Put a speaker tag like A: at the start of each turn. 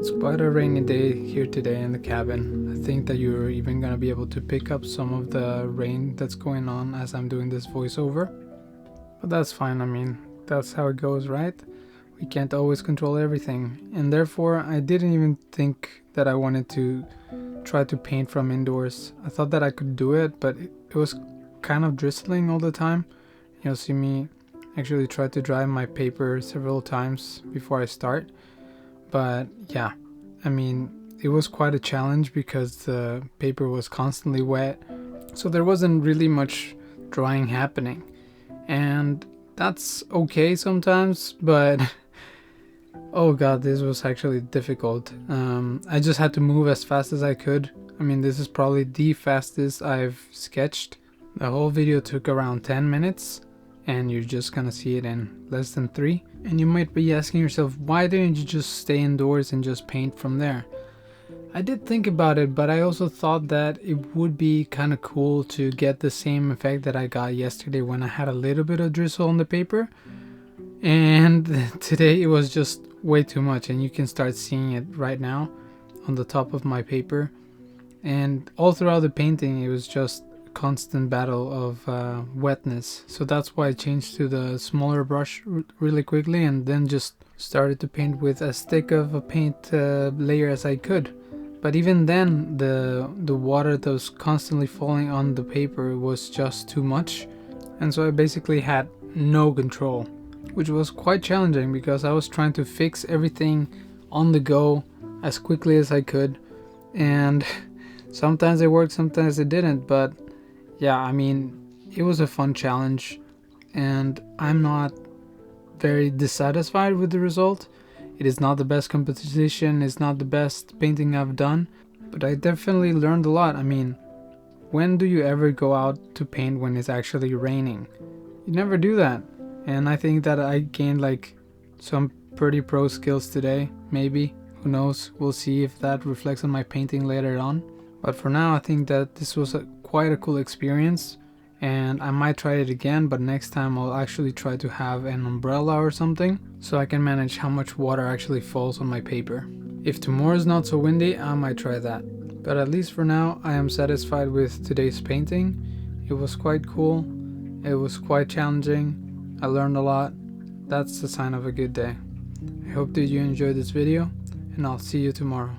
A: It's quite a rainy day here today in the cabin. I think that you're even gonna be able to pick up some of the rain that's going on as I'm doing this voiceover. But that's fine, I mean, that's how it goes, right? We can't always control everything. And therefore, I didn't even think that I wanted to try to paint from indoors. I thought that I could do it, but it was kind of drizzling all the time. You'll see me actually try to dry my paper several times before I start. But yeah, I mean, it was quite a challenge because the paper was constantly wet, so there wasn't really much drying happening. And that's okay sometimes, but oh god, this was actually difficult. I just had to move as fast as I could. I mean, this is probably the fastest I've sketched. The whole video took around 10 minutes, and you're just gonna see it in less than 3. And you might be asking yourself, why didn't you just stay indoors and just paint from there? I did think about it, but I also thought that it would be kind of cool to get the same effect that I got yesterday when I had a little bit of drizzle on the paper. And today it was just way too much, and you can start seeing it right now on the top of my paper. And all throughout the painting it was just constant battle of wetness, so that's why I changed to the smaller brush really quickly and then just started to paint with as thick of a paint layer as I could. But even then the water that was constantly falling on the paper was just too much, and so I basically had no control, which was quite challenging because I was trying to fix everything on the go as quickly as I could, and sometimes it worked, sometimes it didn't. But yeah, I mean, it was a fun challenge, and I'm not very dissatisfied with the result. It is not the best composition, it's not the best painting I've done, but I definitely learned a lot. I mean, when do you ever go out to paint when it's actually raining? You never do that. And I think that I gained like some pretty pro skills today, maybe. Who knows? We'll see if that reflects on my painting later on. But for now, I think that this was quite a cool experience, and I might try it again, but next time I'll actually try to have an umbrella or something so I can manage how much water actually falls on my paper. If tomorrow is not so windy, I might try that. But at least for now, I am satisfied with today's painting. It was quite cool. It was quite challenging. I learned a lot. That's the sign of a good day. I hope that you enjoyed this video, and I'll see you tomorrow.